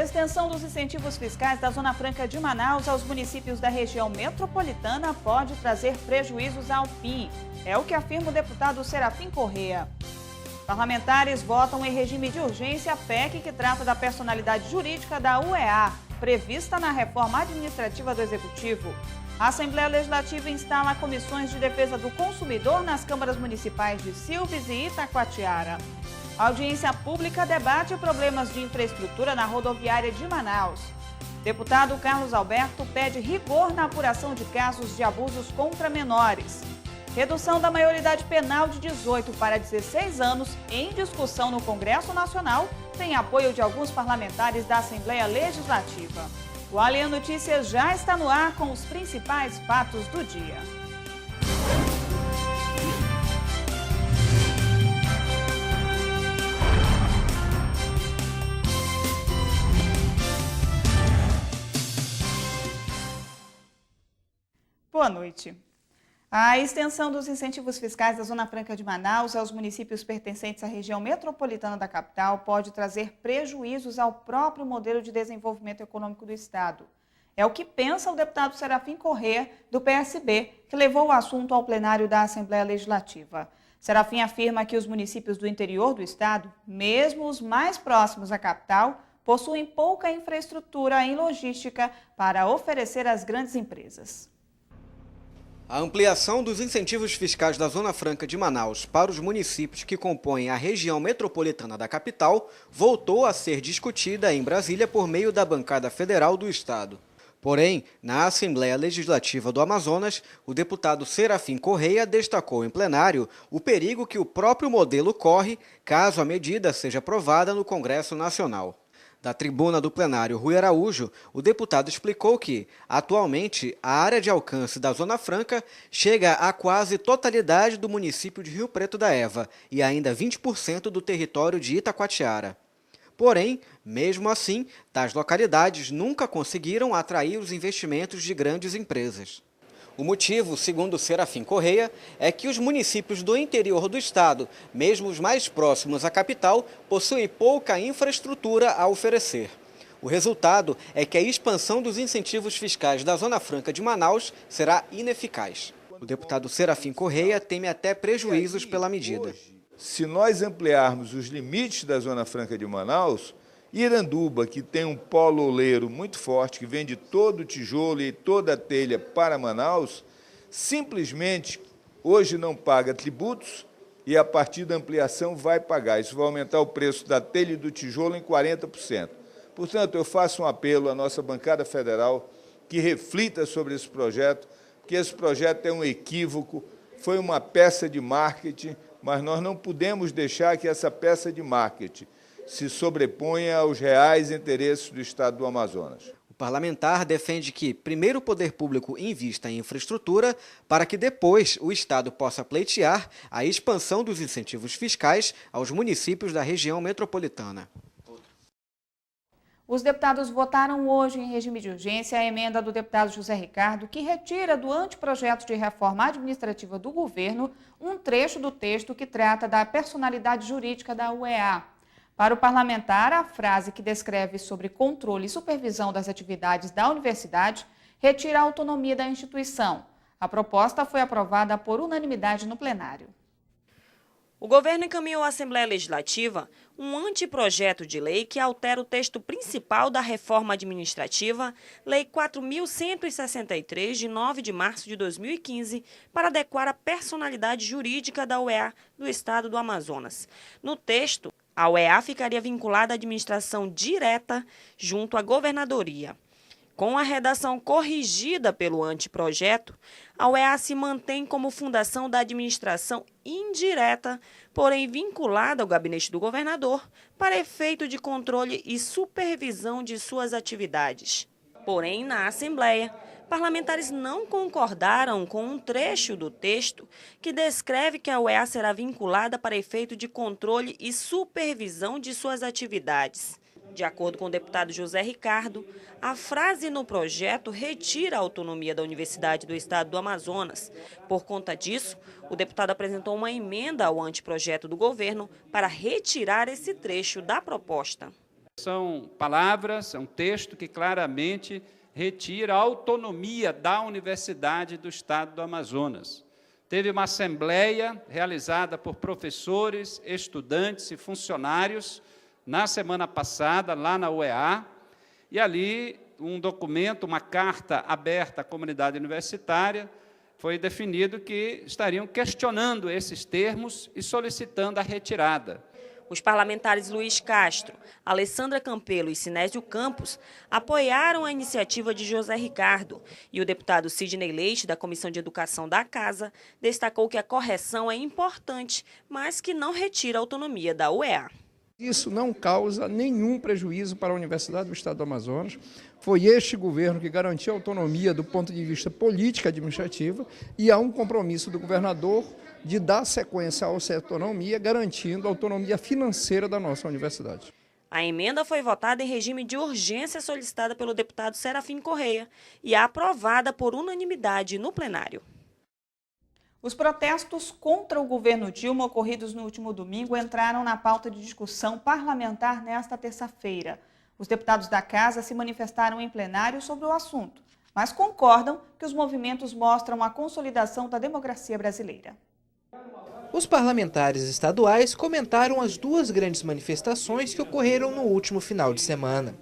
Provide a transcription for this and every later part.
Extensão dos incentivos fiscais da Zona Franca de Manaus aos municípios da região metropolitana pode trazer prejuízos ao PIN. É o que afirma o deputado Serafim Corrêa. Parlamentares votam em regime de urgência a PEC que trata da personalidade jurídica da UEA, prevista na reforma administrativa do Executivo. A Assembleia Legislativa instala comissões de defesa do consumidor nas câmaras municipais de Silves e Itacoatiara. A audiência pública debate problemas de infraestrutura na rodoviária de Manaus. Deputado Carlos Alberto pede rigor na apuração de casos de abusos contra menores. Redução da maioridade penal de 18 para 16 anos, em discussão no Congresso Nacional, tem apoio de alguns parlamentares da Assembleia Legislativa. O Alien Notícias já está no ar com os principais fatos do dia. Boa noite. A extensão dos incentivos fiscais da Zona Franca de Manaus aos municípios pertencentes à região metropolitana da capital pode trazer prejuízos ao próprio modelo de desenvolvimento econômico do Estado. É o que pensa o deputado Serafim Corrêa, do PSB, que levou o assunto ao plenário da Assembleia Legislativa. Serafim afirma que os municípios do interior do Estado, mesmo os mais próximos à capital, possuem pouca infraestrutura em logística para oferecer às grandes empresas. A ampliação dos incentivos fiscais da Zona Franca de Manaus para os municípios que compõem a região metropolitana da capital voltou a ser discutida em Brasília por meio da bancada federal do Estado. Porém, na Assembleia Legislativa do Amazonas, o deputado Serafim Corrêa destacou em plenário o perigo que o próprio modelo corre caso a medida seja aprovada no Congresso Nacional. Da tribuna do plenário Rui Araújo, o deputado explicou que, atualmente, a área de alcance da Zona Franca chega à quase totalidade do município de Rio Preto da Eva e ainda 20% do território de Itacoatiara. Porém, mesmo assim, tais localidades nunca conseguiram atrair os investimentos de grandes empresas. O motivo, segundo Serafim Corrêa, é que os municípios do interior do estado, mesmo os mais próximos à capital, possuem pouca infraestrutura a oferecer. O resultado é que a expansão dos incentivos fiscais da Zona Franca de Manaus será ineficaz. O deputado Serafim Corrêa teme até prejuízos pela medida. Se nós ampliarmos os limites da Zona Franca de Manaus, Iranduba, que tem um polo oleiro muito forte, que vende todo o tijolo e toda a telha para Manaus, simplesmente hoje não paga tributos e a partir da ampliação vai pagar. Isso vai aumentar o preço da telha e do tijolo em 40%. Portanto, eu faço um apelo à nossa bancada federal que reflita sobre esse projeto, que esse projeto é um equívoco, foi uma peça de marketing, mas nós não podemos deixar que essa peça de marketing se sobreponha aos reais interesses do Estado do Amazonas. O parlamentar defende que, primeiro, o poder público invista em infraestrutura para que depois o Estado possa pleitear a expansão dos incentivos fiscais aos municípios da região metropolitana. Os deputados votaram hoje em regime de urgência a emenda do deputado José Ricardo, que retira do anteprojeto de reforma administrativa do governo um trecho do texto que trata da personalidade jurídica da UEA. Para o parlamentar, a frase que descreve sobre controle e supervisão das atividades da universidade retira a autonomia da instituição. A proposta foi aprovada por unanimidade no plenário. O governo encaminhou à Assembleia Legislativa um anteprojeto de lei que altera o texto principal da reforma administrativa, Lei 4.163, de 9 de março de 2015, para adequar a personalidade jurídica da UEA do Estado do Amazonas. No texto, a UEA ficaria vinculada à administração direta junto à governadoria. Com a redação corrigida pelo anteprojeto, a UEA se mantém como fundação da administração indireta, porém vinculada ao gabinete do governador, para efeito de controle e supervisão de suas atividades. Porém, na Assembleia, parlamentares não concordaram com um trecho do texto que descreve que a UEA será vinculada para efeito de controle e supervisão de suas atividades. De acordo com o deputado José Ricardo, a frase no projeto retira a autonomia da Universidade do Estado do Amazonas. Por conta disso, o deputado apresentou uma emenda ao anteprojeto do governo para retirar esse trecho da proposta. São palavras, é um texto que claramente retira a autonomia da Universidade do Estado do Amazonas. Teve uma assembleia realizada por professores, estudantes e funcionários na semana passada, lá na UEA, e ali um documento, uma carta aberta à comunidade universitária, foi definido que estariam questionando esses termos e solicitando a retirada. Os parlamentares Luiz Castro, Alessandra Campelo e Sinésio Campos apoiaram a iniciativa de José Ricardo e o deputado Sidney Leite, da Comissão de Educação da Casa, destacou que a correção é importante, mas que não retira a autonomia da UEA. Isso não causa nenhum prejuízo para a Universidade do Estado do Amazonas. Foi este governo que garantiu a autonomia do ponto de vista político e administrativo e há um compromisso do governador de dar sequência a essa autonomia, garantindo a autonomia financeira da nossa universidade. A emenda foi votada em regime de urgência solicitada pelo deputado Serafim Correia e aprovada por unanimidade no plenário. Os protestos contra o governo Dilma ocorridos no último domingo entraram na pauta de discussão parlamentar nesta terça-feira. Os deputados da Casa se manifestaram em plenário sobre o assunto, mas concordam que os movimentos mostram a consolidação da democracia brasileira. Os parlamentares estaduais comentaram as duas grandes manifestações que ocorreram no último final de semana.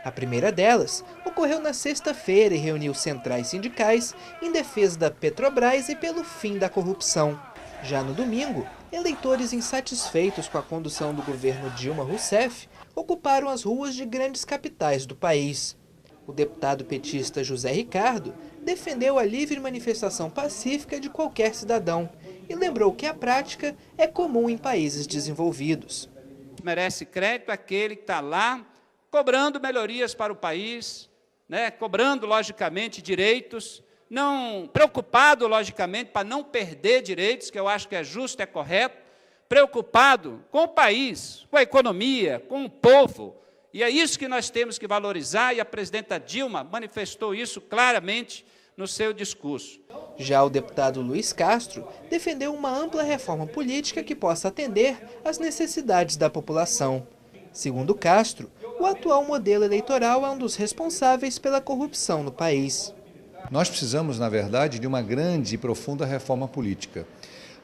A primeira delas ocorreu na sexta-feira e reuniu centrais sindicais em defesa da Petrobras e pelo fim da corrupção. Já no domingo, eleitores insatisfeitos com a condução do governo Dilma Rousseff ocuparam as ruas de grandes capitais do país. O deputado petista José Ricardo defendeu a livre manifestação pacífica de qualquer cidadão e lembrou que a prática é comum em países desenvolvidos. Merece crédito aquele que está lá cobrando melhorias para o país, cobrando, logicamente, direitos, não preocupado, logicamente, para não perder direitos, que eu acho que é justo, é correto, preocupado com o país, com a economia, com o povo. E é isso que nós temos que valorizar, e a presidenta Dilma manifestou isso claramente no seu discurso. Já o deputado Luiz Castro defendeu uma ampla reforma política que possa atender às necessidades da população. Segundo Castro, o atual modelo eleitoral é um dos responsáveis pela corrupção no país. Nós precisamos, na verdade, de uma grande e profunda reforma política.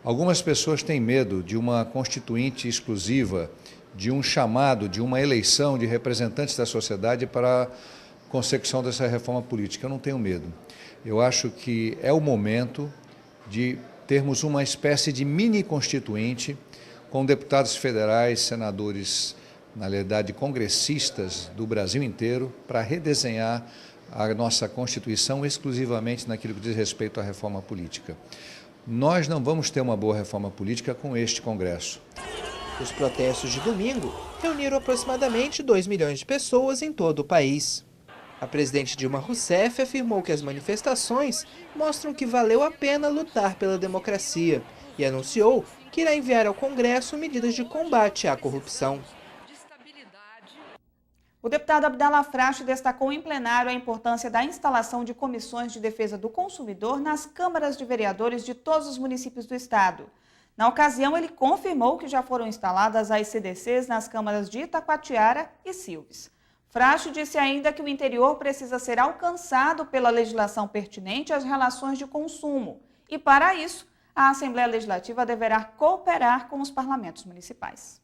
Algumas pessoas têm medo de uma constituinte exclusiva, de um chamado, de uma eleição de representantes da sociedade para a consecução dessa reforma política. Eu não tenho medo. Eu acho que é o momento de termos uma espécie de mini-constituinte com deputados federais, senadores, na verdade, congressistas do Brasil inteiro, para redesenhar a nossa Constituição exclusivamente naquilo que diz respeito à reforma política. Nós não vamos ter uma boa reforma política com este Congresso. Os protestos de domingo reuniram aproximadamente 2 milhões de pessoas em todo o país. A presidente Dilma Rousseff afirmou que as manifestações mostram que valeu a pena lutar pela democracia e anunciou que irá enviar ao Congresso medidas de combate à corrupção. O deputado Abdallah Fracho destacou em plenário a importância da instalação de comissões de defesa do consumidor nas câmaras de vereadores de todos os municípios do estado. Na ocasião, ele confirmou que já foram instaladas as CDCs nas câmaras de Itacoatiara e Silves. Fracho disse ainda que o interior precisa ser alcançado pela legislação pertinente às relações de consumo e, para isso, a Assembleia Legislativa deverá cooperar com os parlamentos municipais.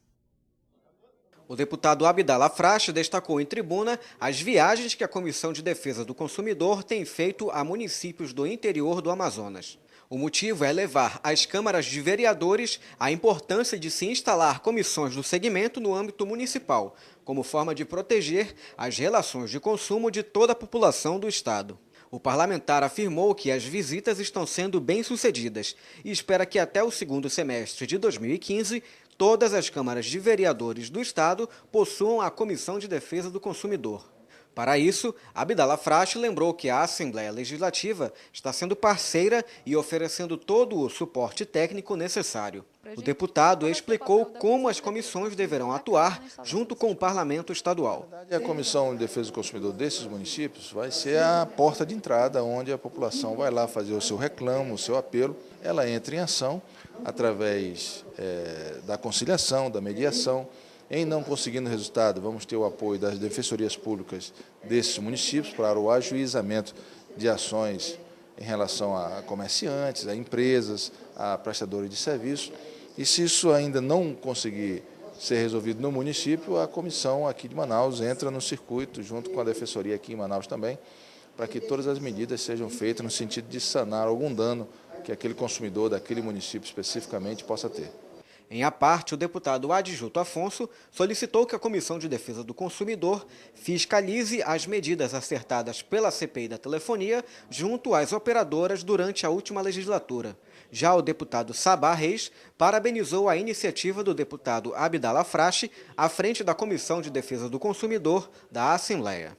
O deputado Abdallah Fracho destacou em tribuna as viagens que a Comissão de Defesa do Consumidor tem feito a municípios do interior do Amazonas. O motivo é levar às câmaras de vereadores a importância de se instalar comissões do segmento no âmbito municipal, como forma de proteger as relações de consumo de toda a população do estado. O parlamentar afirmou que as visitas estão sendo bem-sucedidas e espera que até o segundo semestre de 2015 todas as câmaras de vereadores do estado possuam a Comissão de Defesa do Consumidor. Para isso, Abdallah Fracho lembrou que a Assembleia Legislativa está sendo parceira e oferecendo todo o suporte técnico necessário. O deputado explicou como as comissões deverão atuar junto com o Parlamento Estadual. A Comissão de Defesa do Consumidor desses municípios vai ser a porta de entrada, onde a população vai lá fazer o seu reclamo, o seu apelo. Ela entra em ação através da conciliação, da mediação, Em não conseguindo resultado, vamos ter o apoio das defensorias públicas desses municípios para o ajuizamento de ações em relação a comerciantes, a empresas, a prestadores de serviço. E se isso ainda não conseguir ser resolvido no município, a comissão aqui de Manaus entra no circuito, junto com a defensoria aqui em Manaus também, para que todas as medidas sejam feitas no sentido de sanar algum dano que aquele consumidor daquele município especificamente possa ter. Em à parte, o deputado Adjuto Afonso solicitou que a Comissão de Defesa do Consumidor fiscalize as medidas acertadas pela CPI da telefonia junto às operadoras durante a última legislatura. Já o deputado Sabá Reis parabenizou a iniciativa do deputado Abdala Frache à frente da Comissão de Defesa do Consumidor da Assembleia.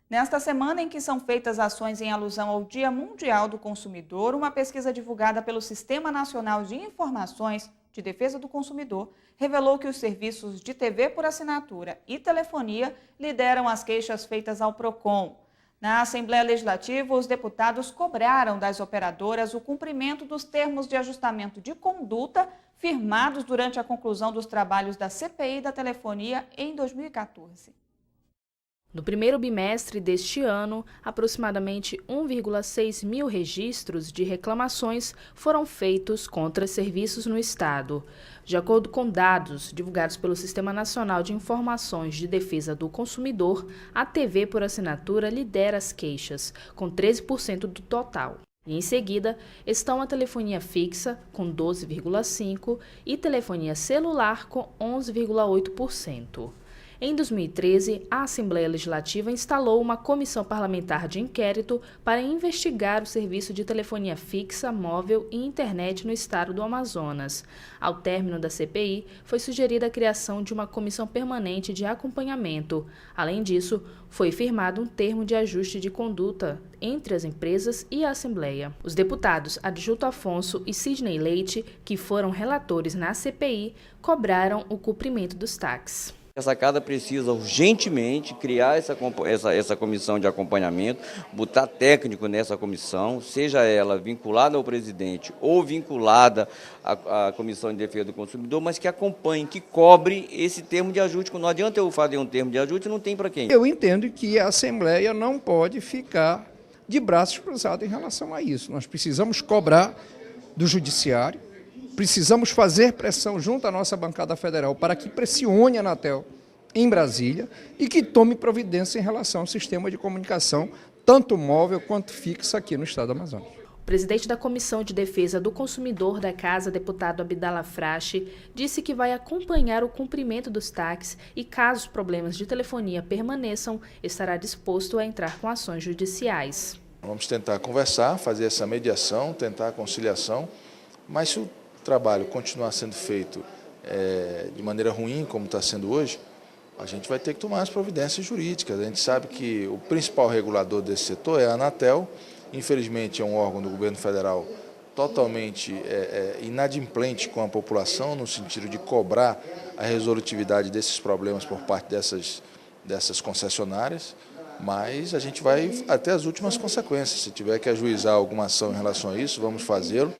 Nesta semana em que são feitas ações em alusão ao Dia Mundial do Consumidor, uma pesquisa divulgada pelo Sistema Nacional de Informações de Defesa do Consumidor revelou que os serviços de TV por assinatura e telefonia lideram as queixas feitas ao PROCON. Na Assembleia Legislativa, os deputados cobraram das operadoras o cumprimento dos termos de ajustamento de conduta firmados durante a conclusão dos trabalhos da CPI da telefonia em 2014. No primeiro bimestre deste ano, aproximadamente 1,6 mil registros de reclamações foram feitos contra serviços no Estado. De acordo com dados divulgados pelo Sistema Nacional de Informações de Defesa do Consumidor, a TV por assinatura lidera as queixas, com 13% do total. E em seguida estão a telefonia fixa, com 12,5%, e telefonia celular, com 11,8%. Em 2013, a Assembleia Legislativa instalou uma comissão parlamentar de inquérito para investigar o serviço de telefonia fixa, móvel e internet no estado do Amazonas. Ao término da CPI, foi sugerida a criação de uma comissão permanente de acompanhamento. Além disso, foi firmado um termo de ajuste de conduta entre as empresas e a Assembleia. Os deputados Adjuto Afonso e Sidney Leite, que foram relatores na CPI, cobraram o cumprimento dos TACs. Essa casa precisa urgentemente criar essa comissão de acompanhamento, botar técnico nessa comissão, seja ela vinculada ao presidente ou vinculada à Comissão de Defesa do Consumidor, mas que acompanhe, que cobre esse termo de ajuste. Não adianta eu fazer um termo de ajuste, não tem para quem. Eu entendo que a Assembleia não pode ficar de braços cruzados em relação a isso. Nós precisamos cobrar do Judiciário, precisamos fazer pressão junto à nossa bancada federal para que pressione a Anatel em Brasília e que tome providência em relação ao sistema de comunicação, tanto móvel quanto fixo aqui no estado do Amazonas. O presidente da Comissão de Defesa do Consumidor da Casa, deputado Abdala Frache, disse que vai acompanhar o cumprimento dos TACs e, caso os problemas de telefonia permaneçam, estará disposto a entrar com ações judiciais. Vamos tentar conversar, fazer essa mediação, tentar a conciliação, mas se o trabalho continuar sendo feito de maneira ruim, como está sendo hoje, a gente vai ter que tomar as providências jurídicas. A gente sabe que o principal regulador desse setor é a Anatel. Infelizmente, é um órgão do governo federal totalmente inadimplente com a população, no sentido de cobrar a resolutividade desses problemas por parte dessas concessionárias, mas a gente vai até as últimas consequências. Se tiver que ajuizar alguma ação em relação a isso, vamos fazê-lo.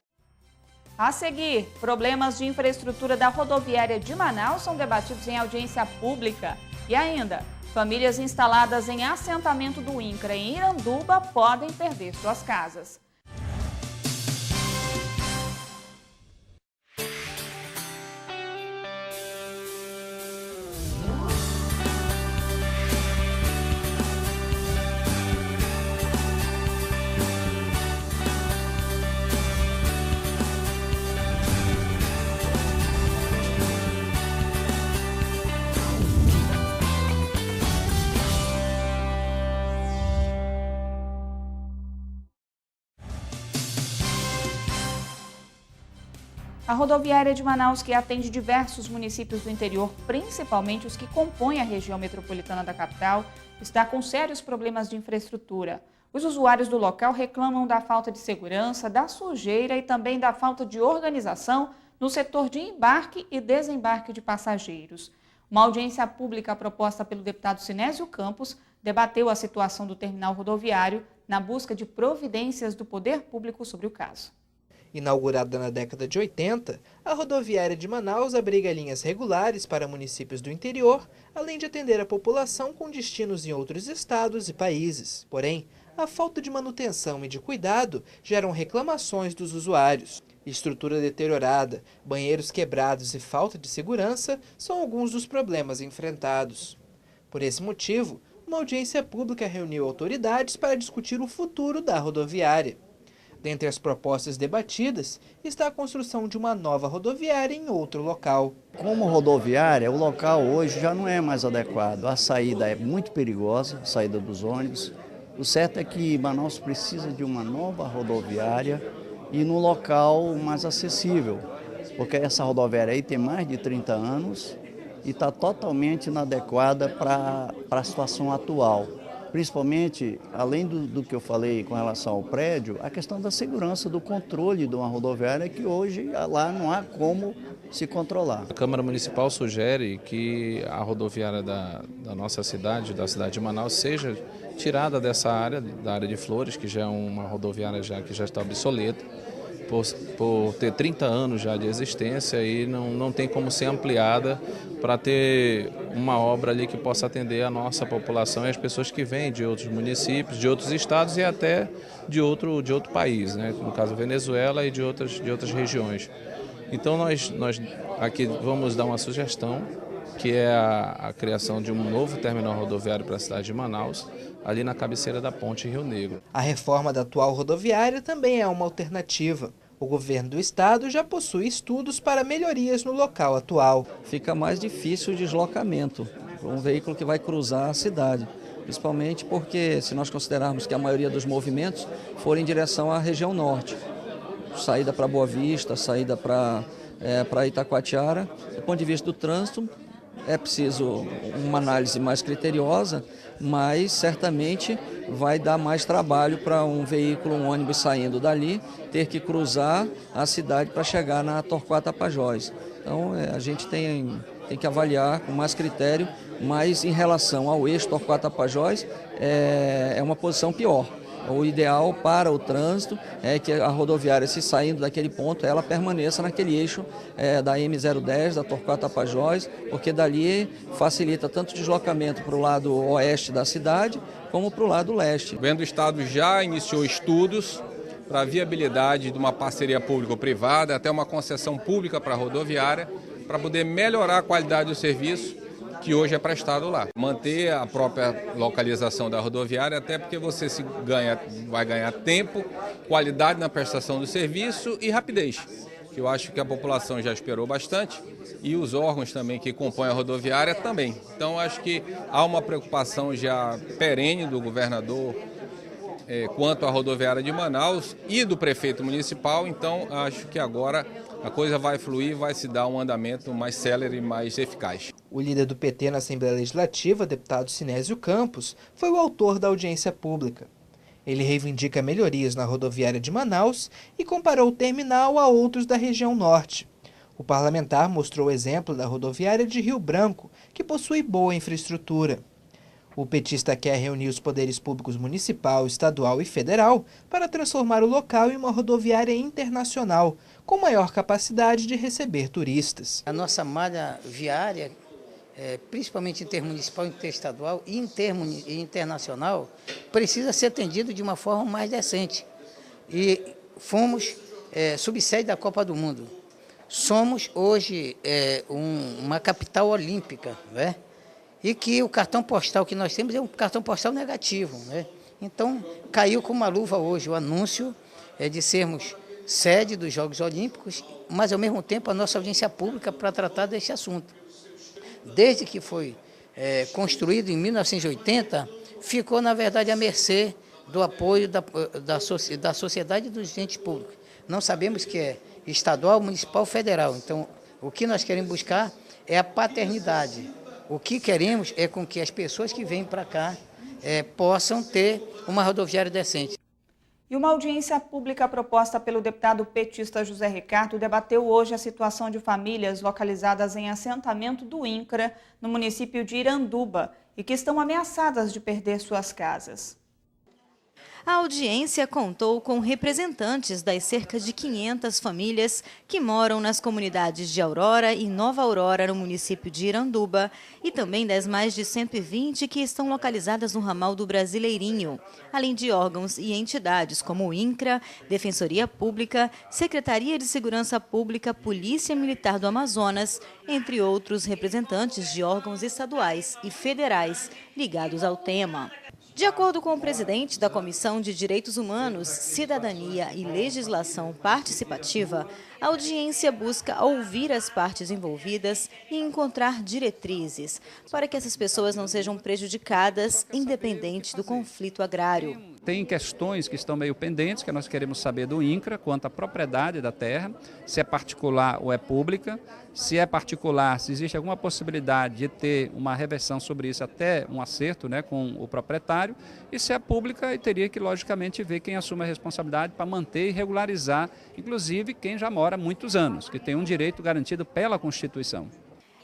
A seguir, problemas de infraestrutura da rodoviária de Manaus são debatidos em audiência pública. E ainda, famílias instaladas em assentamento do INCRA em Iranduba podem perder suas casas. A rodoviária de Manaus, que atende diversos municípios do interior, principalmente os que compõem a região metropolitana da capital, está com sérios problemas de infraestrutura. Os usuários do local reclamam da falta de segurança, da sujeira e também da falta de organização no setor de embarque e desembarque de passageiros. Uma audiência pública proposta pelo deputado Sinésio Campos debateu a situação do terminal rodoviário na busca de providências do poder público sobre o caso. Inaugurada na década de 80, a rodoviária de Manaus abriga linhas regulares para municípios do interior, além de atender a população com destinos em outros estados e países. Porém, a falta de manutenção e de cuidado geram reclamações dos usuários. Estrutura deteriorada, banheiros quebrados e falta de segurança são alguns dos problemas enfrentados. Por esse motivo, uma audiência pública reuniu autoridades para discutir o futuro da rodoviária. Dentre as propostas debatidas está a construção de uma nova rodoviária em outro local. Como rodoviária, o local hoje já não é mais adequado. A saída é muito perigosa, a saída dos ônibus. O certo é que Manaus precisa de uma nova rodoviária e num local mais acessível, porque essa rodoviária aí tem mais de 30 anos e está totalmente inadequada para a situação atual. Principalmente, além do que eu falei com relação ao prédio, a questão da segurança, do controle de uma rodoviária que hoje lá não há como se controlar. A Câmara Municipal sugere que a rodoviária da nossa cidade, da cidade de Manaus, seja tirada dessa área, da área de Flores, que já é uma rodoviária que já está obsoleta, por ter 30 anos já de existência e não tem como ser ampliada para ter uma obra ali que possa atender a nossa população e as pessoas que vêm de outros municípios, de outros estados e até de outro país, né? No caso Venezuela e de outras regiões. Então nós aqui vamos dar uma sugestão, que é a criação de um novo terminal rodoviário para a cidade de Manaus, ali na cabeceira da ponte Rio Negro. A reforma da atual rodoviária também é uma alternativa. O governo do estado já possui estudos para melhorias no local atual. Fica mais difícil o deslocamento, um veículo que vai cruzar a cidade, principalmente porque se nós considerarmos que a maioria dos movimentos forem em direção à região norte, saída para Boa Vista, saída para Itacoatiara, do ponto de vista do trânsito, é preciso uma análise mais criteriosa, mas certamente vai dar mais trabalho para um veículo, um ônibus saindo dali, ter que cruzar a cidade para chegar na Torquato Tapajós. Então a gente tem que avaliar com mais critério, mas em relação ao eixo Torquato Tapajós é uma posição pior. O ideal para o trânsito é que a rodoviária, se saindo daquele ponto, ela permaneça naquele eixo da M010, da Torquato Tapajós, porque dali facilita tanto o deslocamento para o lado oeste da cidade, como para o lado leste. O governo do estado já iniciou estudos para a viabilidade de uma parceria público-privada, até uma concessão pública para a rodoviária, para poder melhorar a qualidade do serviço que hoje é prestado lá. Manter a própria localização da rodoviária, até porque você vai ganhar tempo, qualidade na prestação do serviço e rapidez, que eu acho que a população já esperou bastante e os órgãos também que compõem a rodoviária também. Então acho que há uma preocupação já perene do governador quanto à rodoviária de Manaus e do prefeito municipal, então acho que agora a coisa vai fluir, vai se dar um andamento mais célere e mais eficaz. O líder do PT na Assembleia Legislativa, deputado Sinésio Campos, foi o autor da audiência pública. Ele reivindica melhorias na rodoviária de Manaus e comparou o terminal a outros da região norte. O parlamentar mostrou o exemplo da rodoviária de Rio Branco, que possui boa infraestrutura. O petista quer reunir os poderes públicos municipal, estadual e federal para transformar o local em uma rodoviária internacional, com maior capacidade de receber turistas. A nossa malha viária, principalmente intermunicipal, interestadual e internacional, precisa ser atendida de uma forma mais decente. E fomos subsede da Copa do Mundo. Somos hoje uma capital olímpica, né? E que o cartão postal que nós temos é um cartão postal negativo, né? Então, caiu com uma luva hoje o anúncio de sermos sede dos Jogos Olímpicos, mas, ao mesmo tempo, a nossa audiência pública para tratar deste assunto. Desde que foi construído em 1980, ficou, na verdade, à mercê do apoio da sociedade e dos entes públicos. Não sabemos que é estadual, municipal, federal. Então, o que nós queremos buscar é a paternidade. O que queremos é com que as pessoas que vêm para cá possam ter uma rodoviária decente. E uma audiência pública proposta pelo deputado petista José Ricardo debateu hoje a situação de famílias localizadas em assentamento do INCRA, no município de Iranduba, e que estão ameaçadas de perder suas casas. A audiência contou com representantes das cerca de 500 famílias que moram nas comunidades de Aurora e Nova Aurora, no município de Iranduba, e também das mais de 120 que estão localizadas no ramal do Brasileirinho, além de órgãos e entidades como o INCRA, Defensoria Pública, Secretaria de Segurança Pública, Polícia Militar do Amazonas, entre outros representantes de órgãos estaduais e federais ligados ao tema. De acordo com o presidente da Comissão de Direitos Humanos, Cidadania e Legislação Participativa, a audiência busca ouvir as partes envolvidas e encontrar diretrizes para que essas pessoas não sejam prejudicadas, independente do conflito agrário. Tem questões que estão meio pendentes, que nós queremos saber do INCRA, quanto à propriedade da terra, se é particular ou é pública. Se é particular, se existe alguma possibilidade de ter uma reversão sobre isso até um acerto, né, com o proprietário. E se é pública, teria que, logicamente, ver quem assume a responsabilidade para manter e regularizar, inclusive, quem já mora há muitos anos, que tem um direito garantido pela Constituição.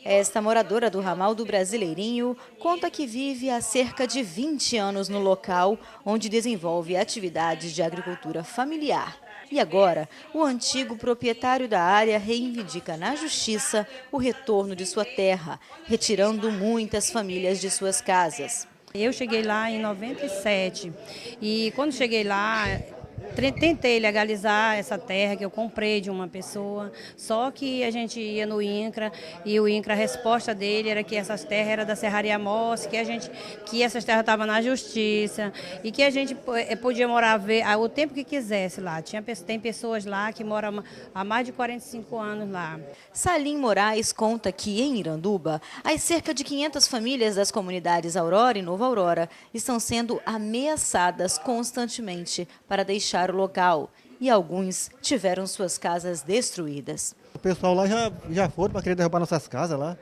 Esta moradora do ramal do Brasileirinho conta que vive há cerca de 20 anos no local, onde desenvolve atividades de agricultura familiar. E agora, o antigo proprietário da área reivindica na justiça o retorno de sua terra, retirando muitas famílias de suas casas. Eu cheguei lá em 97 e quando cheguei lá, tentei legalizar essa terra que eu comprei de uma pessoa, só que a gente ia no INCRA e o INCRA, a resposta dele era que essas terras eram da Serraria Mosse, que essas terras estavam na justiça e que a gente podia morar o tempo que quisesse lá. Tem pessoas lá que moram há mais de 45 anos lá. Salim Moraes conta que em Iranduba, as cerca de 500 famílias das comunidades Aurora e Nova Aurora estão sendo ameaçadas constantemente para deixar o local, e alguns tiveram suas casas destruídas. O pessoal lá já foram para querer derrubar nossas casas lá,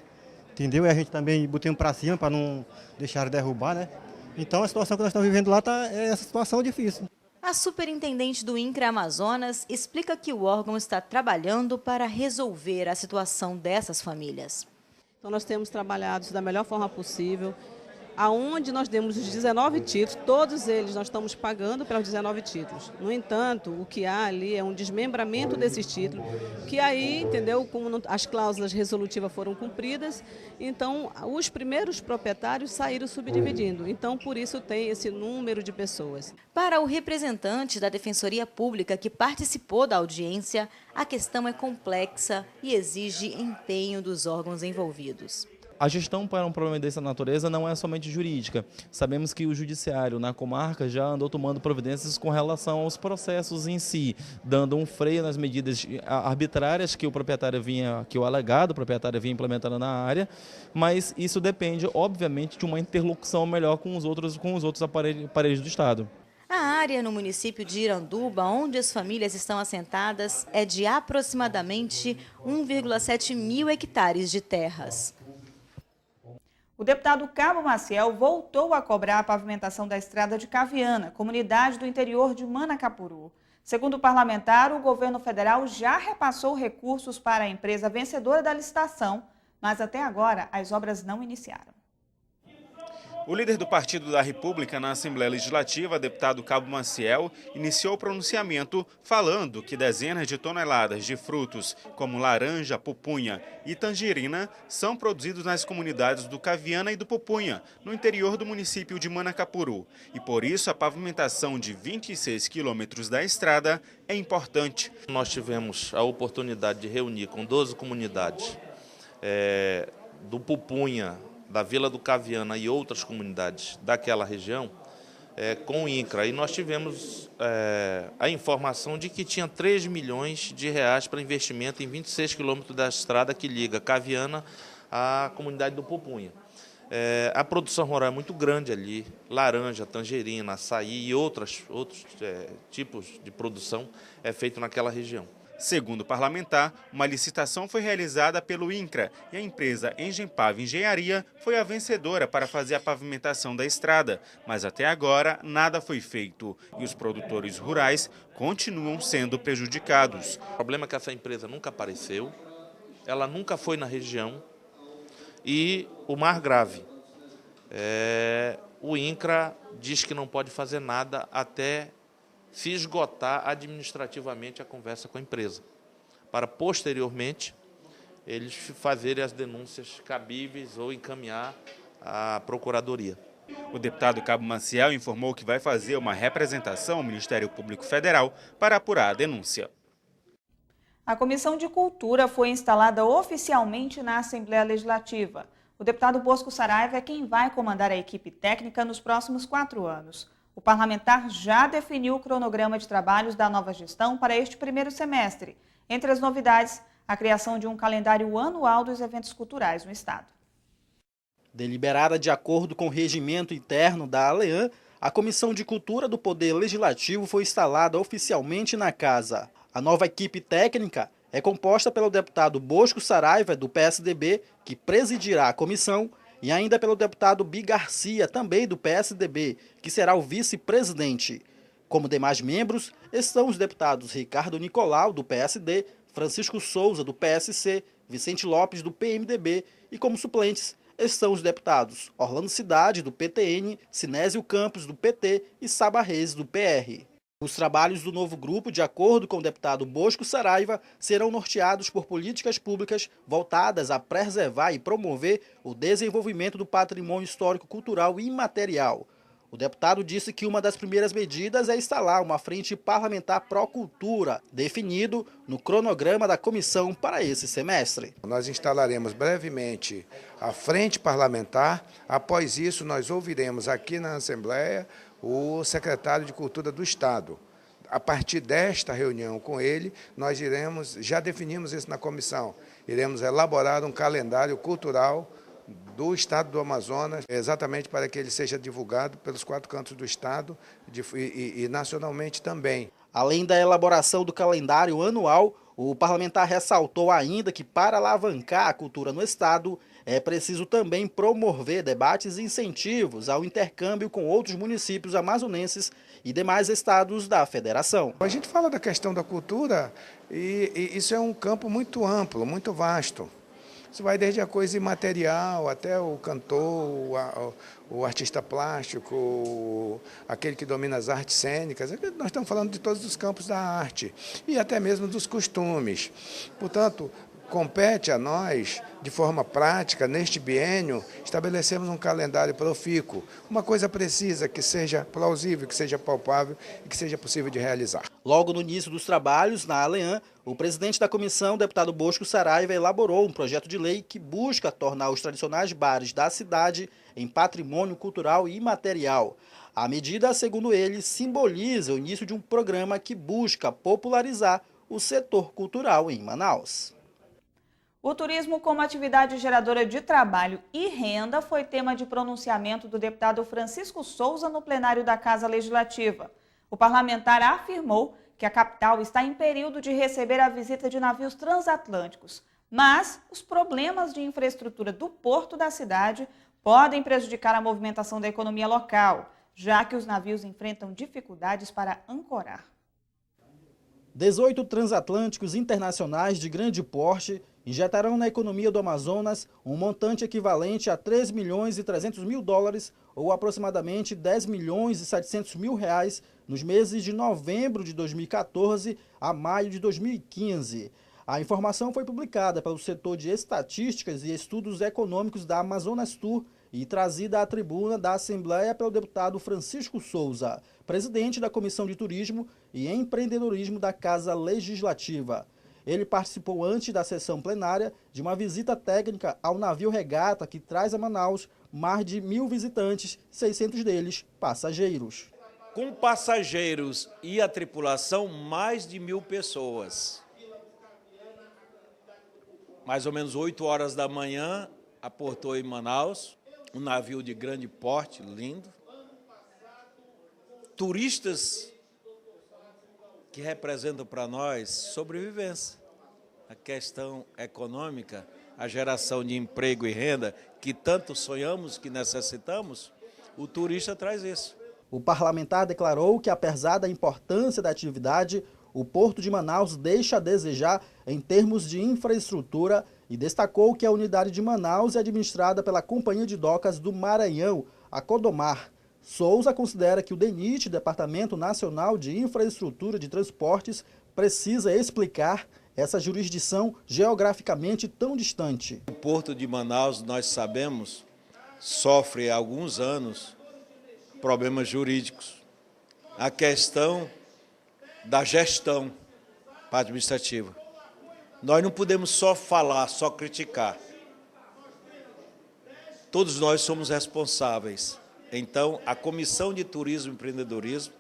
entendeu? E a gente também botamos para cima para não deixar derrubar, né? Então a situação que nós estamos vivendo lá é essa situação difícil. A superintendente do INCRA Amazonas explica que o órgão está trabalhando para resolver a situação dessas famílias. Então nós temos trabalhado da melhor forma possível. Aonde nós demos os 19 títulos, todos eles nós estamos pagando pelos 19 títulos. No entanto, o que há ali é um desmembramento desses títulos, que aí, entendeu, como as cláusulas resolutivas foram cumpridas, então os primeiros proprietários saíram subdividindo. Então, por isso tem esse número de pessoas. Para o representante da Defensoria Pública que participou da audiência, a questão é complexa e exige empenho dos órgãos envolvidos. A gestão para um problema dessa natureza não é somente jurídica. Sabemos que o judiciário na comarca já andou tomando providências com relação aos processos em si, dando um freio nas medidas arbitrárias que o alegado proprietário vinha implementando na área, mas isso depende, obviamente, de uma interlocução melhor com os outros aparelhos do Estado. A área no município de Iranduba, onde as famílias estão assentadas, é de aproximadamente 1,7 mil hectares de terras. O deputado Cabo Maciel voltou a cobrar a pavimentação da estrada de Caviana, comunidade do interior de Manacapuru. Segundo o parlamentar, o governo federal já repassou recursos para a empresa vencedora da licitação, mas até agora as obras não iniciaram. O líder do Partido da República na Assembleia Legislativa, deputado Cabo Maciel, iniciou o pronunciamento falando que dezenas de toneladas de frutos, como laranja, pupunha e tangerina, são produzidos nas comunidades do Caviana e do Pupunha, no interior do município de Manacapuru. E por isso a pavimentação de 26 quilômetros da estrada é importante. Nós tivemos a oportunidade de reunir com 12 comunidades do Pupunha, da Vila do Caviana e outras comunidades daquela região, com o INCRA. E nós tivemos a informação de que tinha 3 milhões de reais para investimento em 26 quilômetros da estrada que liga Caviana à comunidade do Pupunha. A produção rural é muito grande ali, laranja, tangerina, açaí e outros tipos de produção é feito naquela região. Segundo o parlamentar, uma licitação foi realizada pelo INCRA e a empresa Engenpav Engenharia foi a vencedora para fazer a pavimentação da estrada, mas até agora nada foi feito e os produtores rurais continuam sendo prejudicados. O problema é que essa empresa nunca apareceu, ela nunca foi na região e o mais grave, o INCRA diz que não pode fazer nada até se esgotar administrativamente a conversa com a empresa, para posteriormente eles fazerem as denúncias cabíveis ou encaminhar à Procuradoria. O deputado Cabo Maciel informou que vai fazer uma representação ao Ministério Público Federal para apurar a denúncia. A Comissão de Cultura foi instalada oficialmente na Assembleia Legislativa. O deputado Bosco Saraiva é quem vai comandar a equipe técnica nos próximos 4 anos. O parlamentar já definiu o cronograma de trabalhos da nova gestão para este primeiro semestre. Entre as novidades, a criação de um calendário anual dos eventos culturais no Estado. Deliberada de acordo com o regimento interno da ALEAN, a Comissão de Cultura do Poder Legislativo foi instalada oficialmente na casa. A nova equipe técnica é composta pelo deputado Bosco Saraiva, do PSDB, que presidirá a comissão, e ainda pelo deputado Bi Garcia, também do PSDB, que será o vice-presidente. Como demais membros, estão os deputados Ricardo Nicolau, do PSD, Francisco Souza, do PSC, Vicente Lopes, do PMDB, e como suplentes estão os deputados Orlando Cidade, do PTN, Sinésio Campos, do PT e Saba Reis, do PR. Os trabalhos do novo grupo, de acordo com o deputado Bosco Saraiva, serão norteados por políticas públicas voltadas a preservar e promover o desenvolvimento do patrimônio histórico-cultural imaterial. O deputado disse que uma das primeiras medidas é instalar uma frente parlamentar pró-cultura, definido no cronograma da comissão para esse semestre. Nós instalaremos brevemente a frente parlamentar. Após isso, nós ouviremos aqui na Assembleia o secretário de Cultura do Estado. A partir desta reunião com ele, nós já definimos isso na comissão, iremos elaborar um calendário cultural do Estado do Amazonas, exatamente para que ele seja divulgado pelos 4 cantos do Estado e nacionalmente também. Além da elaboração do calendário anual, o parlamentar ressaltou ainda que para alavancar a cultura no Estado, é preciso também promover debates e incentivos ao intercâmbio com outros municípios amazonenses e demais estados da federação. A gente fala da questão da cultura e isso é um campo muito amplo, muito vasto. Isso vai desde a coisa imaterial até o cantor, o artista plástico, aquele que domina as artes cênicas. Nós estamos falando de todos os campos da arte e até mesmo dos costumes. Portanto, compete a nós, de forma prática, neste biênio, estabelecermos um calendário profícuo, uma coisa precisa, que seja plausível, que seja palpável e que seja possível de realizar. Logo no início dos trabalhos, na ALEAN, o presidente da comissão, o deputado Bosco Saraiva, elaborou um projeto de lei que busca tornar os tradicionais bares da cidade em patrimônio cultural e imaterial. A medida, segundo ele, simboliza o início de um programa que busca popularizar o setor cultural em Manaus. O turismo como atividade geradora de trabalho e renda foi tema de pronunciamento do deputado Francisco Souza no plenário da Casa Legislativa. O parlamentar afirmou que a capital está em período de receber a visita de navios transatlânticos, mas os problemas de infraestrutura do porto da cidade podem prejudicar a movimentação da economia local, já que os navios enfrentam dificuldades para ancorar. 18 transatlânticos internacionais de grande porte injetarão na economia do Amazonas um montante equivalente a 3 milhões e 300 mil dólares ou aproximadamente 10 milhões e 700 mil reais nos meses de novembro de 2014 a maio de 2015. A informação foi publicada pelo setor de estatísticas e estudos econômicos da Amazonas Tour e trazida à tribuna da Assembleia pelo deputado Francisco Souza, presidente da Comissão de Turismo e Empreendedorismo da Casa Legislativa. Ele participou antes da sessão plenária de uma visita técnica ao navio regata que traz a Manaus mais de 1.000 visitantes, 600 deles passageiros. Com passageiros e a tripulação, mais de 1.000 pessoas. Mais ou menos 8 horas da manhã, aportou em Manaus, um navio de grande porte, lindo. Turistas que representam para nós sobrevivência, a questão econômica, a geração de emprego e renda que tanto sonhamos, que necessitamos, o turista traz isso. O parlamentar declarou que, apesar da importância da atividade, o Porto de Manaus deixa a desejar em termos de infraestrutura e destacou que a unidade de Manaus é administrada pela Companhia de Docas do Maranhão, a Codomar. Souza considera que o DENIT, Departamento Nacional de Infraestrutura de Transportes, precisa explicar essa jurisdição geograficamente tão distante. O Porto de Manaus, nós sabemos, sofre há alguns anos problemas jurídicos. A questão da gestão administrativa. Nós não podemos só falar, só criticar. Todos nós somos responsáveis. Então, a Comissão de Turismo e Empreendedorismo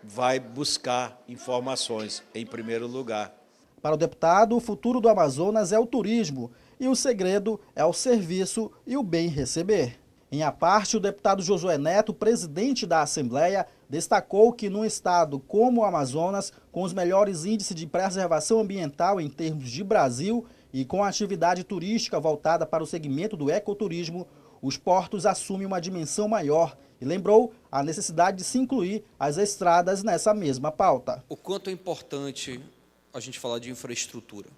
vai buscar informações, em primeiro lugar. Para o deputado, o futuro do Amazonas é o turismo e o segredo é o serviço e o bem receber. Em a parte, o deputado Josué Neto, presidente da Assembleia, destacou que num estado como o Amazonas, com os melhores índices de preservação ambiental em termos de Brasil e com a atividade turística voltada para o segmento do ecoturismo, os portos assumem uma dimensão maior e lembrou a necessidade de se incluir as estradas nessa mesma pauta. O quanto é importante a gente falar de infraestrutura.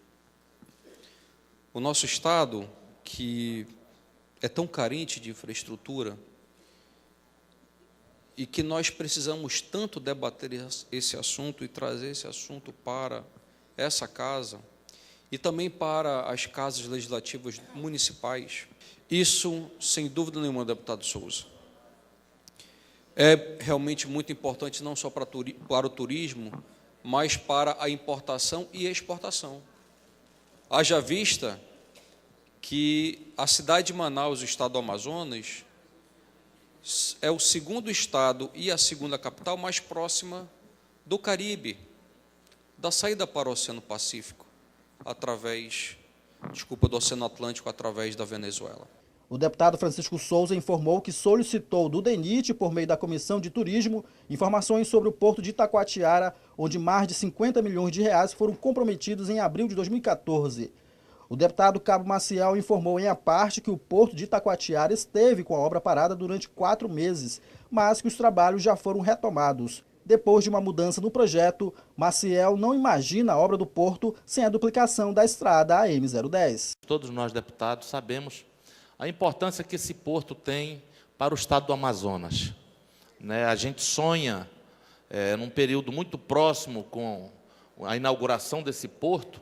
O nosso estado, que é tão carente de infraestrutura e que nós precisamos tanto debater esse assunto e trazer esse assunto para essa casa e também para as casas legislativas municipais, isso, sem dúvida nenhuma, deputado Souza, é realmente muito importante não só para o turismo, mas para a importação e exportação. Haja vista que a cidade de Manaus, o estado do Amazonas, é o segundo estado e a segunda capital mais próxima do Caribe, da saída para o Oceano Pacífico, do Oceano Atlântico, através da Venezuela. O deputado Francisco Souza informou que solicitou do DENIT, por meio da Comissão de Turismo, informações sobre o porto de Itacoatiara, onde mais de 50 milhões de reais foram comprometidos em abril de 2014. O deputado Cabo Maciel informou em a parte que o porto de Itacoatiara esteve com a obra parada durante 4 meses, mas que os trabalhos já foram retomados. Depois de uma mudança no projeto, Maciel não imagina a obra do porto sem a duplicação da estrada AM010. Todos nós, deputados, sabemos a importância que esse porto tem para o estado do Amazonas. A gente sonha, num período muito próximo, com a inauguração desse porto,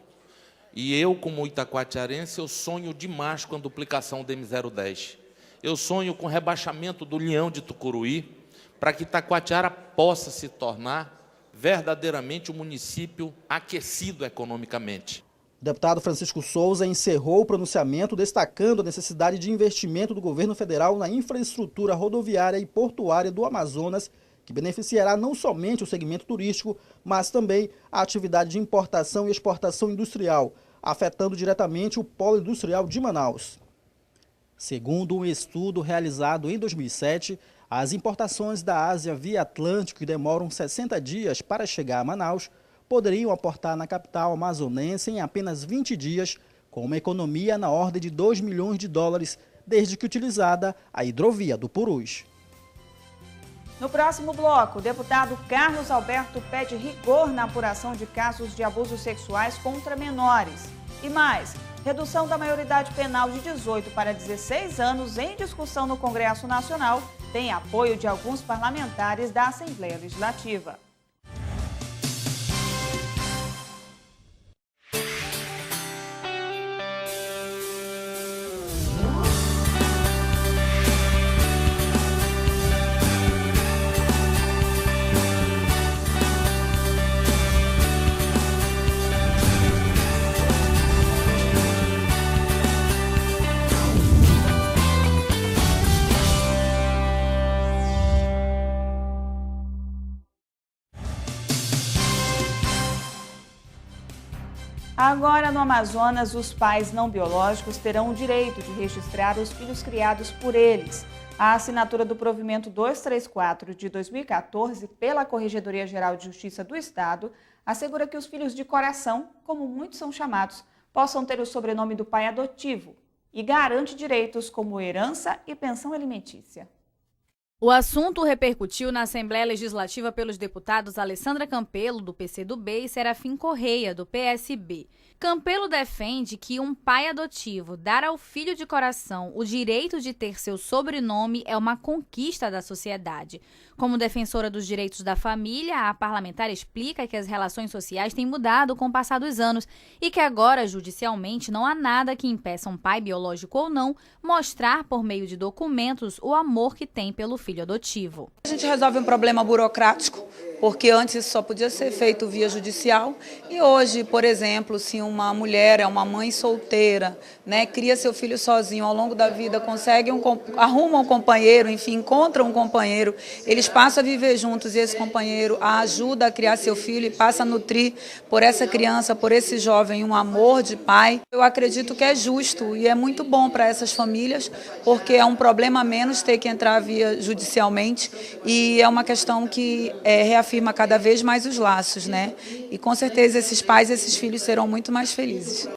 e eu, como itacoatiarense, eu sonho demais com a duplicação do M010. Eu sonho com o rebaixamento do Leão de Tucuruí, para que Itacoatiara possa se tornar verdadeiramente um município aquecido economicamente. O deputado Francisco Souza encerrou o pronunciamento destacando a necessidade de investimento do governo federal na infraestrutura rodoviária e portuária do Amazonas, que beneficiará não somente o segmento turístico, mas também a atividade de importação e exportação industrial, afetando diretamente o polo industrial de Manaus. Segundo um estudo realizado em 2007, as importações da Ásia via Atlântico, que demoram 60 dias para chegar a Manaus, poderiam aportar na capital amazonense em apenas 20 dias, com uma economia na ordem de 2 milhões de dólares, desde que utilizada a hidrovia do Purus. No próximo bloco, o deputado Carlos Alberto pede rigor na apuração de casos de abusos sexuais contra menores. E mais, redução da maioridade penal de 18 para 16 anos em discussão no Congresso Nacional tem apoio de alguns parlamentares da Assembleia Legislativa. Agora, no Amazonas, os pais não biológicos terão o direito de registrar os filhos criados por eles. A assinatura do provimento 234 de 2014 pela Corregedoria Geral de Justiça do Estado assegura que os filhos de coração, como muitos são chamados, possam ter o sobrenome do pai adotivo e garante direitos como herança e pensão alimentícia. O assunto repercutiu na Assembleia Legislativa pelos deputados Alessandra Campelo, do PCdoB, e Serafim Correia, do PSB. Campelo defende que um pai adotivo dar ao filho de coração o direito de ter seu sobrenome é uma conquista da sociedade. Como defensora dos direitos da família, a parlamentar explica que as relações sociais têm mudado com o passar dos anos e que agora, judicialmente, não há nada que impeça um pai biológico ou não mostrar por meio de documentos o amor que tem pelo filho adotivo. A gente resolve um problema burocrático, porque antes isso só podia ser feito via judicial e hoje, por exemplo, se uma mulher é uma mãe solteira, né, cria seu filho sozinho ao longo da vida, arruma um companheiro, enfim, encontra um companheiro, eles passam a viver juntos e esse companheiro a ajuda a criar seu filho e passa a nutrir por essa criança, por esse jovem, um amor de pai. Eu acredito que é justo e é muito bom para essas famílias, porque é um problema a menos ter que entrar via judicialmente e é uma questão que reafirma cada vez mais os laços, né? E com certeza esses pais e esses filhos serão muito mais felizes.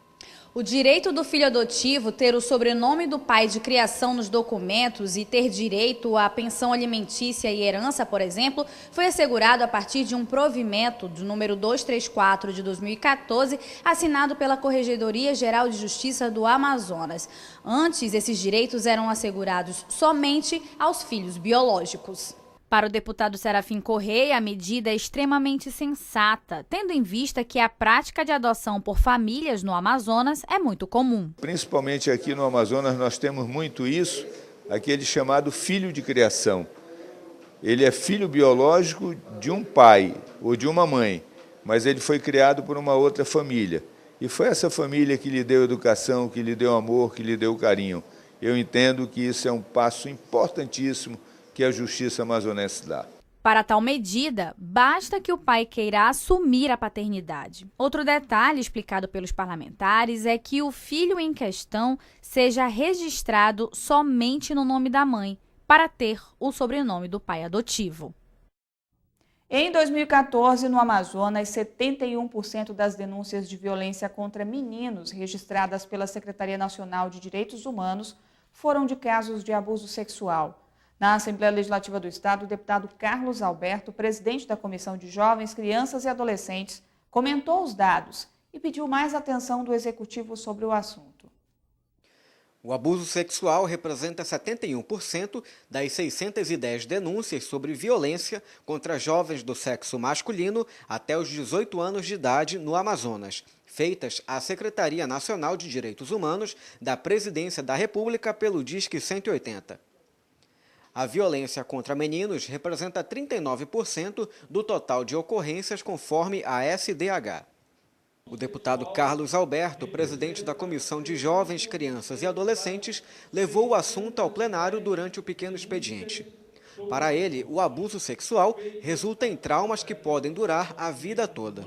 O direito do filho adotivo ter o sobrenome do pai de criação nos documentos e ter direito à pensão alimentícia e herança, por exemplo, foi assegurado a partir de um provimento do número 234 de 2014, assinado pela Corregedoria Geral de Justiça do Amazonas. Antes, esses direitos eram assegurados somente aos filhos biológicos. Para o deputado Serafim Correia, a medida é extremamente sensata, tendo em vista que a prática de adoção por famílias no Amazonas é muito comum. Principalmente aqui no Amazonas nós temos muito isso, aquele chamado filho de criação. Ele é filho biológico de um pai ou de uma mãe, mas ele foi criado por uma outra família. E foi essa família que lhe deu educação, que lhe deu amor, que lhe deu carinho. Eu entendo que isso é um passo importantíssimo que a Justiça amazonense dá. Para tal medida, basta que o pai queira assumir a paternidade. Outro detalhe explicado pelos parlamentares é que o filho em questão seja registrado somente no nome da mãe, para ter o sobrenome do pai adotivo. Em 2014, no Amazonas, 71% das denúncias de violência contra meninos registradas pela Secretaria Nacional de Direitos Humanos foram de casos de abuso sexual. Na Assembleia Legislativa do Estado, o deputado Carlos Alberto, presidente da Comissão de Jovens, Crianças e Adolescentes, comentou os dados e pediu mais atenção do Executivo sobre o assunto. O abuso sexual representa 71% das 610 denúncias sobre violência contra jovens do sexo masculino até os 18 anos de idade no Amazonas, feitas à Secretaria Nacional de Direitos Humanos da Presidência da República pelo Disque 180. A violência contra meninos representa 39% do total de ocorrências conforme a SDH. O deputado Carlos Alberto, presidente da Comissão de Jovens, Crianças e Adolescentes, levou o assunto ao plenário durante o pequeno expediente. Para ele, o abuso sexual resulta em traumas que podem durar a vida toda.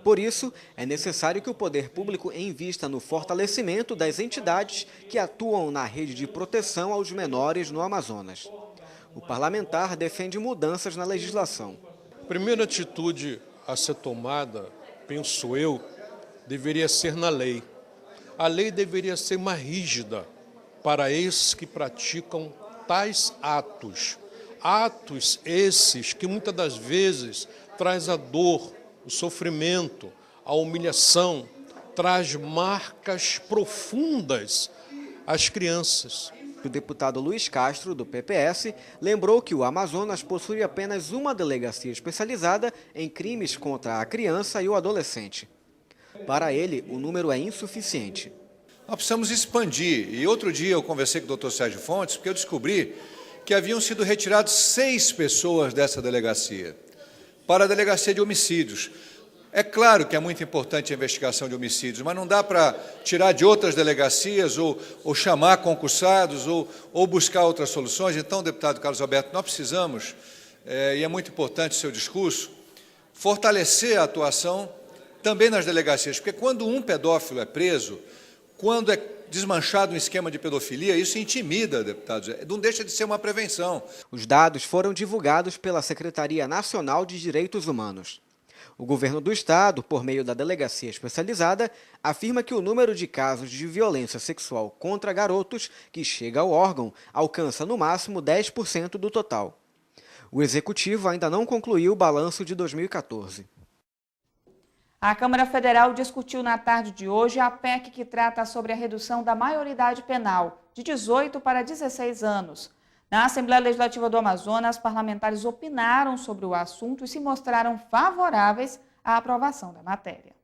Por isso, é necessário que o poder público invista no fortalecimento das entidades que atuam na rede de proteção aos menores no Amazonas. O parlamentar defende mudanças na legislação. A primeira atitude a ser tomada, penso eu, deveria ser na lei. A lei deveria ser mais rígida para esses que praticam tais atos. Atos esses que muitas das vezes traz a dor, o sofrimento, a humilhação, traz marcas profundas às crianças. O deputado Luiz Castro, do PPS, lembrou que o Amazonas possui apenas uma delegacia especializada em crimes contra a criança e o adolescente. Para ele, o número é insuficiente. Nós precisamos expandir. E outro dia eu conversei com o Dr. Sérgio Fontes, porque eu descobri que haviam sido retiradas 6 pessoas dessa delegacia para a delegacia de homicídios. É claro que é muito importante a investigação de homicídios, mas não dá para tirar de outras delegacias ou chamar concursados ou buscar outras soluções. Então, deputado Carlos Alberto, nós precisamos, e é muito importante o seu discurso, fortalecer a atuação também nas delegacias, porque quando um pedófilo é preso, quando é desmanchado um esquema de pedofilia, isso intimida, deputados, não deixa de ser uma prevenção. Os dados foram divulgados pela Secretaria Nacional de Direitos Humanos. O governo do estado, por meio da delegacia especializada, afirma que o número de casos de violência sexual contra garotos que chega ao órgão alcança no máximo 10% do total. O executivo ainda não concluiu o balanço de 2014. A Câmara Federal discutiu na tarde de hoje a PEC que trata sobre a redução da maioridade penal, de 18 para 16 anos. Na Assembleia Legislativa do Amazonas, parlamentares opinaram sobre o assunto e se mostraram favoráveis à aprovação da matéria.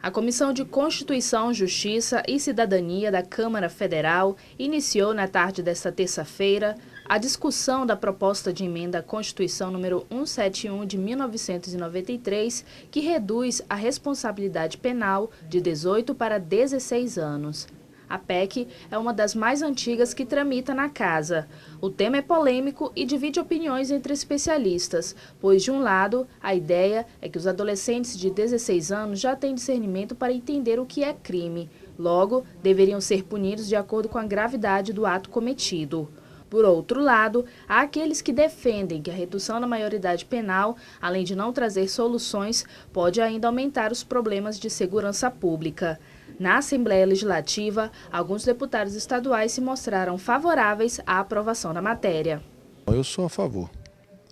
A Comissão de Constituição, Justiça e Cidadania da Câmara Federal iniciou na tarde desta terça-feira a discussão da proposta de emenda à Constituição número 171 de 1993, que reduz a responsabilidade penal de 18 para 16 anos. A PEC é uma das mais antigas que tramita na casa. O tema é polêmico e divide opiniões entre especialistas, pois, de um lado, a ideia é que os adolescentes de 16 anos já têm discernimento para entender o que é crime. Logo, deveriam ser punidos de acordo com a gravidade do ato cometido. Por outro lado, há aqueles que defendem que a redução da maioridade penal, além de não trazer soluções, pode ainda aumentar os problemas de segurança pública. Na Assembleia Legislativa, alguns deputados estaduais se mostraram favoráveis à aprovação da matéria. Eu sou a favor.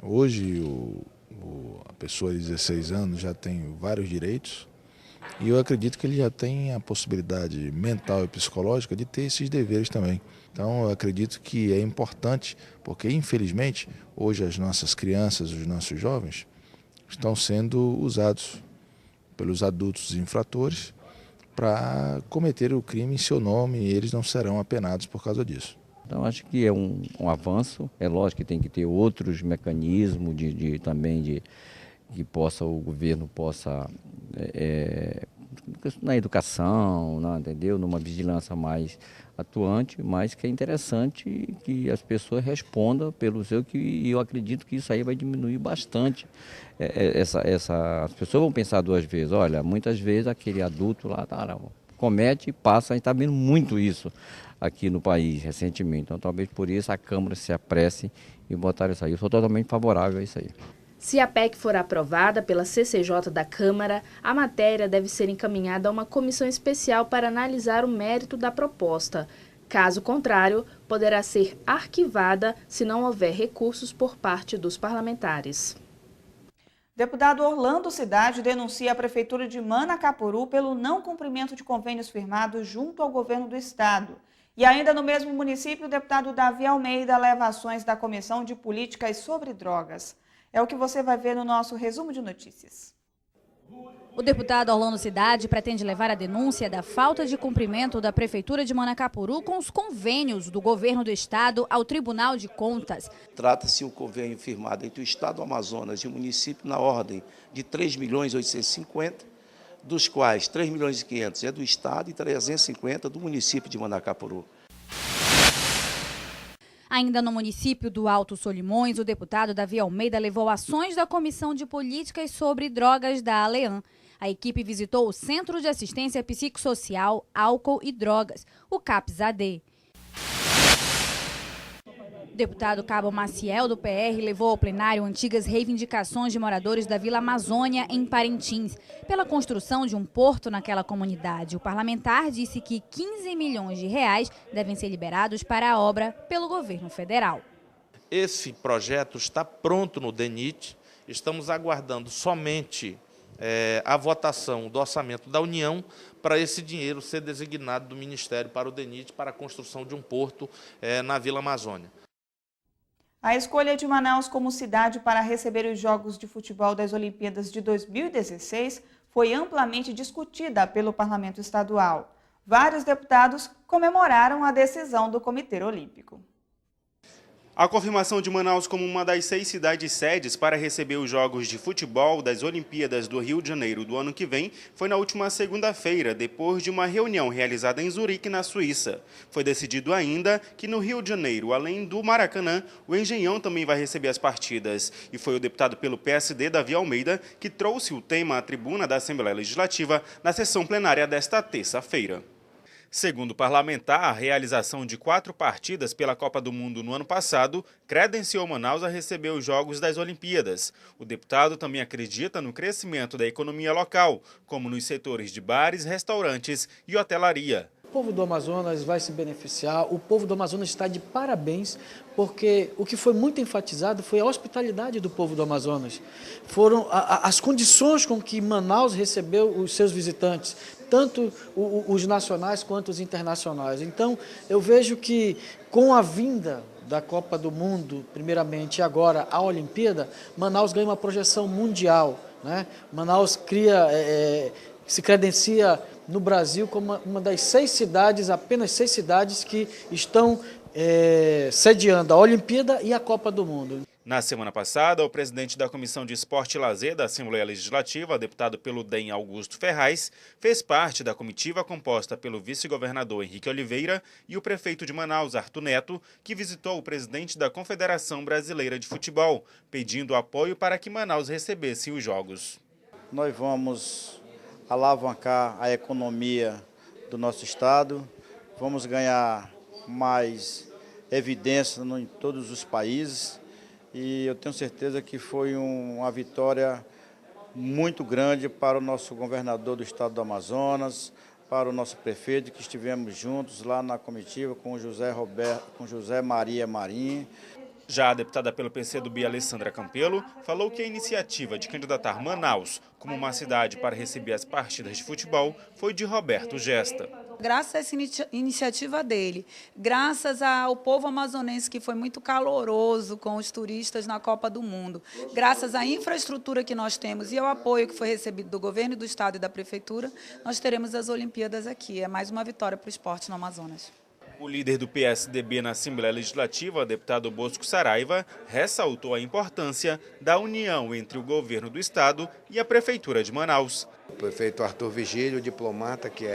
Hoje, a pessoa de 16 anos já tem vários direitos e eu acredito que ele já tem a possibilidade mental e psicológica de ter esses deveres também. Então, eu acredito que é importante, porque, infelizmente, hoje as nossas crianças, os nossos jovens, estão sendo usados pelos adultos infratores para cometer o crime em seu nome e eles não serão apenados por causa disso. Então, acho que é um avanço. É lógico que tem que ter outros mecanismos que o governo possa, na educação, entendeu? Numa vigilância mais atuante, mas que é interessante que as pessoas respondam pelo seu, que eu acredito que isso aí vai diminuir bastante. As pessoas vão pensar duas vezes. Olha, muitas vezes aquele adulto lá comete e passa, a gente está vendo muito isso aqui no país recentemente. Então, talvez por isso a Câmara se apresse em botar isso aí. Eu sou totalmente favorável a isso aí. Se a PEC for aprovada pela CCJ da Câmara, a matéria deve ser encaminhada a uma comissão especial para analisar o mérito da proposta. Caso contrário, poderá ser arquivada se não houver recursos por parte dos parlamentares. Deputado Orlando Cidade denuncia a Prefeitura de Manacapuru pelo não cumprimento de convênios firmados junto ao governo do estado. E ainda no mesmo município, o deputado Davi Almeida leva ações da Comissão de Políticas sobre Drogas. É o que você vai ver no nosso resumo de notícias. O deputado Orlando Cidade pretende levar a denúncia da falta de cumprimento da Prefeitura de Manacapuru com os convênios do governo do estado ao Tribunal de Contas. Trata-se de um convênio firmado entre o estado do Amazonas e o município na ordem de 3.850.000, dos quais 3.500.000 é do estado e 350 do município de Manacapuru. Ainda no município do Alto Solimões, o deputado Davi Almeida levou ações da Comissão de Políticas sobre Drogas da ALEAN. A equipe visitou o Centro de Assistência Psicossocial, Álcool e Drogas, o CAPS-AD. O deputado Cabo Maciel, do PR, levou ao plenário antigas reivindicações de moradores da Vila Amazônia, em Parintins, pela construção de um porto naquela comunidade. O parlamentar disse que 15 milhões de reais devem ser liberados para a obra pelo governo federal. Esse projeto está pronto no DENIT, estamos aguardando somente a votação do orçamento da União para esse dinheiro ser designado do Ministério para o DENIT para a construção de um porto na Vila Amazônia. A escolha de Manaus como cidade para receber os Jogos de Futebol das Olimpíadas de 2016 foi amplamente discutida pelo Parlamento Estadual. Vários deputados comemoraram a decisão do Comitê Olímpico. A confirmação de Manaus como uma das 6 cidades sedes para receber os Jogos de Futebol das Olimpíadas do Rio de Janeiro do ano que vem foi na última segunda-feira, depois de uma reunião realizada em Zurique, na Suíça. Foi decidido ainda que no Rio de Janeiro, além do Maracanã, o Engenhão também vai receber as partidas. E foi o deputado pelo PSD, Davi Almeida, que trouxe o tema à tribuna da Assembleia Legislativa na sessão plenária desta terça-feira. Segundo o parlamentar, a realização de 4 partidas pela Copa do Mundo no ano passado credenciou Manaus a receber os Jogos das Olimpíadas. O deputado também acredita no crescimento da economia local, como nos setores de bares, restaurantes e hotelaria. povo do Amazonas vai se beneficiar, o povo do Amazonas está de parabéns, porque o que foi muito enfatizado foi a hospitalidade do povo do Amazonas. Foram as condições com que Manaus recebeu os seus visitantes, tanto os nacionais quanto os internacionais. Então, eu vejo que com a vinda da Copa do Mundo, primeiramente, e agora a Olimpíada, Manaus ganha uma projeção mundial, né? Manaus se credencia no Brasil como uma das 6 cidades, apenas 6 cidades que estão sediando a Olimpíada e a Copa do Mundo. Na semana passada, o presidente da Comissão de Esporte e Lazer da Assembleia Legislativa, deputado pelo DEM Augusto Ferraz, fez parte da comitiva composta pelo vice-governador Henrique Oliveira e o prefeito de Manaus, Arthur Neto, que visitou o presidente da Confederação Brasileira de Futebol, pedindo apoio para que Manaus recebesse os Jogos. Nós vamos alavancar a economia do nosso estado, vamos ganhar mais evidência em todos os países e eu tenho certeza que foi uma vitória muito grande para o nosso governador do estado do Amazonas, para o nosso prefeito, que estivemos juntos lá na comitiva com José Maria Marim. Já a deputada pelo PCdoB, Alessandra Campelo, falou que a iniciativa de candidatar Manaus como uma cidade para receber as partidas de futebol foi de Roberto Gesta. Graças a essa iniciativa dele, graças ao povo amazonense que foi muito caloroso com os turistas na Copa do Mundo, graças à infraestrutura que nós temos e ao apoio que foi recebido do governo do estado e da prefeitura, nós teremos as Olimpíadas aqui. É mais uma vitória para o esporte no Amazonas. O líder do PSDB na Assembleia Legislativa, deputado Bosco Saraiva, ressaltou a importância da união entre o governo do estado e a prefeitura de Manaus. O prefeito Arthur Vigílio, diplomata que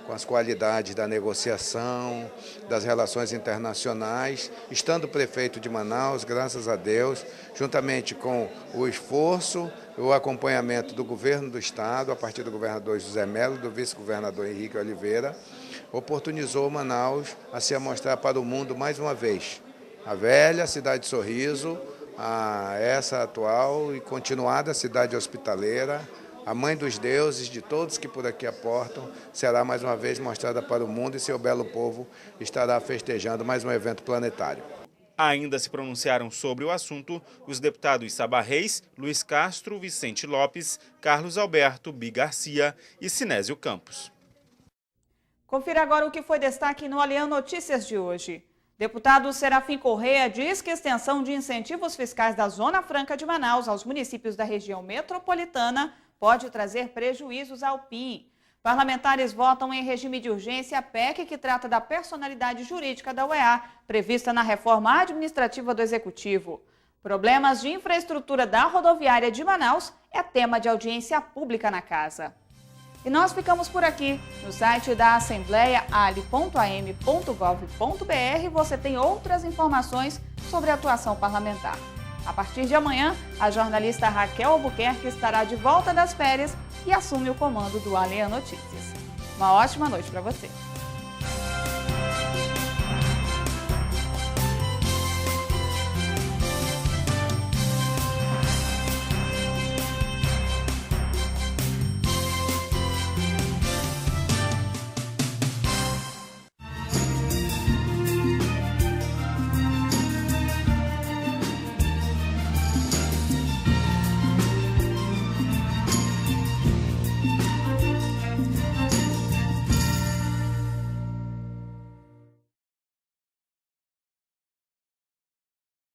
com as qualidades da negociação, das relações internacionais, estando prefeito de Manaus, graças a Deus, juntamente com o esforço, o acompanhamento do governo do estado, a partir do governador José Melo, do vice-governador Henrique Oliveira, oportunizou Manaus a se mostrar para o mundo mais uma vez. A velha cidade de Sorriso, essa atual e continuada cidade hospitaleira, a mãe dos deuses, de todos que por aqui aportam, será mais uma vez mostrada para o mundo e seu belo povo estará festejando mais um evento planetário. Ainda se pronunciaram sobre o assunto os deputados Sabá Reis, Luiz Castro, Vicente Lopes, Carlos Alberto, Bi Garcia e Sinésio Campos. Confira agora o que foi destaque no Alian Notícias de hoje. Deputado Serafim Correia diz que extensão de incentivos fiscais da Zona Franca de Manaus aos municípios da região metropolitana pode trazer prejuízos ao PIN. Parlamentares votam em regime de urgência a PEC que trata da personalidade jurídica da UEA, prevista na reforma administrativa do Executivo. Problemas de infraestrutura da rodoviária de Manaus é tema de audiência pública na casa. E nós ficamos por aqui. No site da Assembleia, ali.am.gov.br, você tem outras informações sobre a atuação parlamentar. A partir de amanhã, a jornalista Raquel Albuquerque estará de volta das férias e assume o comando do Alian Notícias. Uma ótima noite para você.